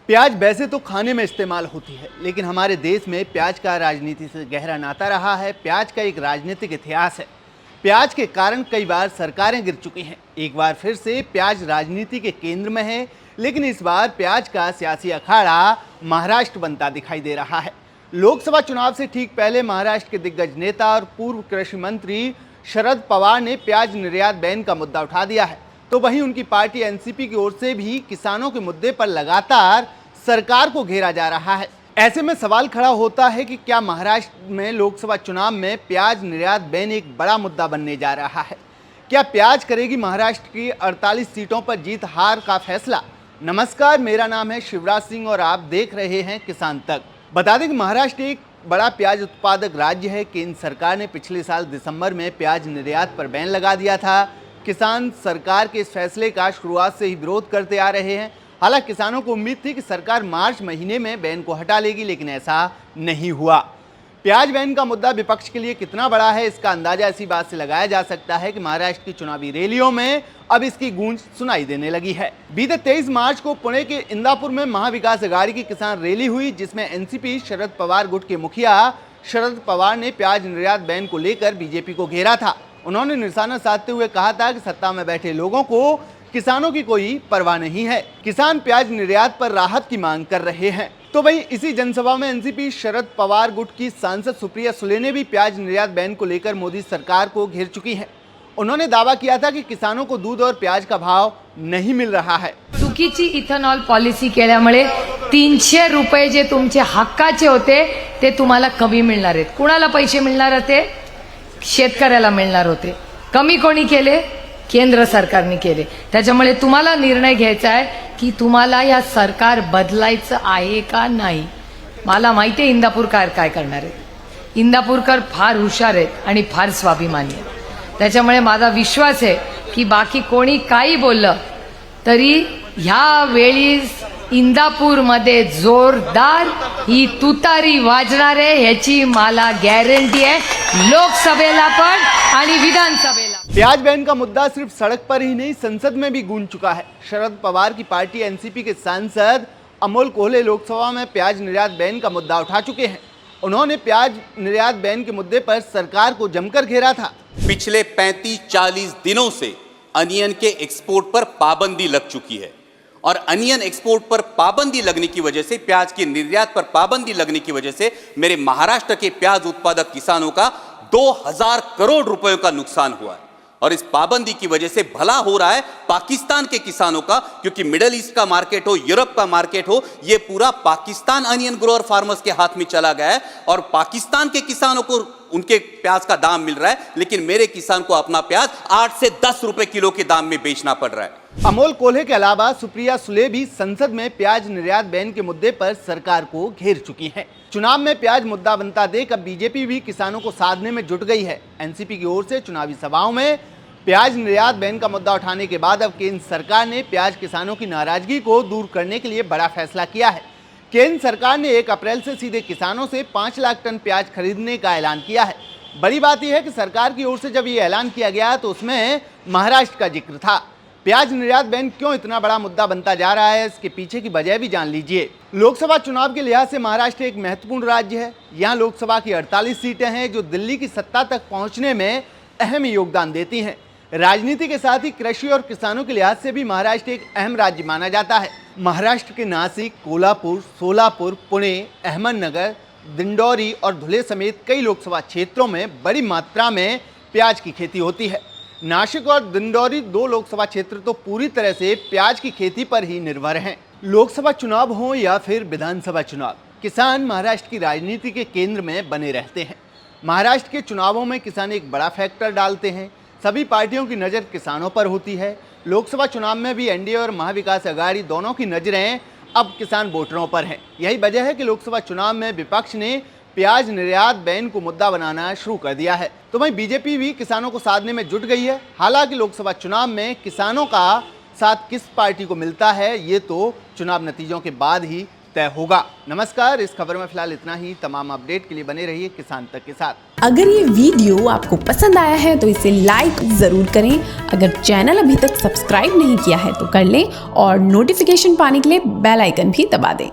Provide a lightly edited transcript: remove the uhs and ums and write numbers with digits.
प्याज वैसे तो खाने में इस्तेमाल होती है, लेकिन हमारे देश में प्याज का राजनीति से गहरा नाता रहा है। प्याज का एक राजनीतिक इतिहास है। प्याज के कारण कई बार सरकारें गिर चुकी हैं। एक बार फिर से प्याज राजनीति के केंद्र में है, लेकिन इस बार प्याज का सियासी अखाड़ा महाराष्ट्र बनता दिखाई दे रहा है। लोकसभा चुनाव से ठीक पहले महाराष्ट्र के दिग्गज नेता और पूर्व कृषि मंत्री शरद पवार ने प्याज निर्यात बैन का मुद्दा उठा दिया है। तो वहीं उनकी पार्टी एनसीपी की ओर से भी किसानों के मुद्दे पर लगातार सरकार को घेरा जा रहा है। ऐसे में सवाल खड़ा होता है कि क्या महाराष्ट्र में लोकसभा चुनाव में प्याज निर्यात बैन एक बड़ा मुद्दा बनने जा रहा है? क्या प्याज करेगी महाराष्ट्र की 48 सीटों पर जीत हार का फैसला? नमस्कार, मेरा नाम है शिवराज सिंह और आप देख रहे हैं किसान तक। बता दें कि महाराष्ट्र एक बड़ा प्याज उत्पादक राज्य है। केंद्र सरकार ने पिछले साल दिसंबर में प्याज निर्यात पर बैन लगा दिया था। किसान सरकार के इस फैसले का शुरुआत से ही विरोध करते आ रहे हैं। हालांकि किसानों को उम्मीद थी कि सरकार मार्च महीने में बैन को हटा लेगी, लेकिन ऐसा नहीं हुआ। प्याज बैन का मुद्दा विपक्ष के लिए कितना बड़ा है, इसका अंदाजा इसी बात से लगाया जा सकता है कि महाराष्ट्र की चुनावी रैलियों में अब इसकी गूंज सुनाई देने लगी है। बीते 23 मार्च को पुणे के इंदापुर में महाविकास अघाड़ी की किसान रैली हुई, जिसमें एनसीपी शरद पवार गुट के मुखिया शरद पवार ने प्याज निर्यात बैन को लेकर बीजेपी को घेरा था। उन्होंने निशाना साधते हुए कहा था कि सत्ता में बैठे लोगों को किसानों की कोई परवाह नहीं है। किसान प्याज निर्यात पर राहत की मांग कर रहे हैं। तो वहीं इसी जनसभा में एनसीपी शरद पवार गुट की सांसद सुप्रिया सुले ने भी प्याज निर्यात बैन को लेकर मोदी सरकार को घेर चुकी हैं। उन्होंने दावा किया था कि किसानों को दूध और प्याज का भाव नहीं मिल रहा है। चुकीची इथेनॉल पॉलिसी केल्यामुळे 300 रुपये जे तुमचे हक्काचे होते ते तुम्हाला कमी मिळणार आहेत। कुणाला पैसे मिळणार होते? शेतकऱ्याला मिळणार होते। कमी कोणी केले? केंद्र सरकारने केले। त्याच्यामुळे तुम्हाला निर्णय घ्यायचा आहे की तुम्हाला या सरकार बदलायचं आहे का नाही। मला माहिती आहे इंदापूरकर काय करणार आहेत। इंदापूरकर फार हुशार आहेत आणि फार स्वाभिमानी आहेत। त्याच्यामुळे माझा विश्वास आहे की बाकी कोणी काही बोललं तरी ह्या वेळी इंदापूरमध्ये जोरदार ही तुतारी वाजणार आहे, ह्याची मला गॅरंटी आहे। लोकसभेला पण आणि विधानसभेला। प्याज बैन का मुद्दा सिर्फ सड़क पर ही नहीं, संसद में भी गूंज चुका है। शरद पवार की पार्टी एनसीपी के सांसद अमोल कोल्हे लोकसभा में प्याज निर्यात बैन का मुद्दा उठा चुके हैं। उन्होंने प्याज निर्यात बैन के मुद्दे पर सरकार को जमकर घेरा था। पिछले 35-40 दिनों से अनियन के एक्सपोर्ट पर पाबंदी लग चुकी है और अनियन एक्सपोर्ट पर पाबंदी लगने की वजह से, प्याज की निर्यात पर पाबंदी लगने की वजह से मेरे महाराष्ट्र के प्याज उत्पादक किसानों का 2000 करोड़ रुपयों का नुकसान हुआ है। और इस पाबंदी की वजह से भला हो रहा है पाकिस्तान के किसानों का, क्योंकि मिडिल ईस्ट का मार्केट हो, यूरोप का मार्केट हो, ये पूरा पाकिस्तान अनियन ग्रोअर फार्मर्स के हाथ में चला गया है और पाकिस्तान के किसानों को उनके प्याज का दाम मिल रहा है, लेकिन मेरे किसान को अपना प्याज 8 से 10 रुपए किलो के दाम में बेचना पड़ रहा है। अमोल कोल्हे के अलावा सुप्रिया सुले भी संसद में प्याज निर्यात बैन के मुद्दे पर सरकार को घेर चुकी हैं। चुनाव में प्याज मुद्दा बनता देख अब बीजेपी भी किसानों को साधने में जुट गई है। एनसीपी की ओर से चुनावी सभाओं में प्याज निर्यात बैन का मुद्दा उठाने के बाद अब केंद्र सरकार ने प्याज किसानों की नाराजगी को दूर करने के लिए बड़ा फैसला किया है। केंद्र सरकार ने 1 अप्रैल से सीधे किसानों से 5 लाख टन प्याज खरीदने का ऐलान किया है। बड़ी बात यह है कि सरकार की ओर से जब ये ऐलान किया गया तो उसमें महाराष्ट्र का जिक्र था। प्याज निर्यात बैन क्यों इतना बड़ा मुद्दा बनता जा रहा है, इसके पीछे की वजह भी जान लीजिए। लोकसभा चुनाव के लिहाज से महाराष्ट्र एक महत्वपूर्ण राज्य है। यहाँ लोकसभा की 48 सीटें हैं जो दिल्ली की सत्ता तक पहुँचने में अहम योगदान देती हैं। राजनीति के साथ ही कृषि और किसानों के लिहाज से भी महाराष्ट्र एक अहम राज्य माना जाता है। महाराष्ट्र के नासिक, कोल्हापुर, सोलापुर, पुणे, अहमदनगर, दिंडोरी और धुले समेत कई लोकसभा क्षेत्रों में बड़ी मात्रा में प्याज की खेती होती है। नासिक और दिंडोरी 2 लोकसभा क्षेत्र तो पूरी तरह से प्याज की खेती पर ही निर्भर हैं। लोकसभा चुनाव हो या फिर विधानसभा चुनाव, किसान महाराष्ट्र की राजनीति के केंद्र में बने रहते हैं। महाराष्ट्र के चुनावों में किसान एक बड़ा फैक्टर डालते हैं। सभी पार्टियों की नज़र किसानों पर होती है। लोकसभा चुनाव में भी एनडीए और महाविकास अघाड़ी दोनों की नज़रें अब किसान वोटरों पर हैं। यही वजह है कि लोकसभा चुनाव में विपक्ष ने प्याज निर्यात बैन को मुद्दा बनाना शुरू कर दिया है। तो वहीं बीजेपी भी किसानों को साधने में जुट गई है। हालांकि लोकसभा चुनाव में किसानों का साथ किस पार्टी को मिलता है, ये तो चुनाव नतीजों के बाद ही तय होगा। नमस्कार, इस खबर में फिलहाल इतना ही। तमाम अपडेट के लिए बने रहिए किसान तक के साथ। अगर ये वीडियो आपको पसंद आया है तो इसे लाइक ज़रूर करें। अगर चैनल अभी तक सब्सक्राइब नहीं किया है तो कर लें और नोटिफिकेशन पाने के लिए बेल आइकन भी दबा दें।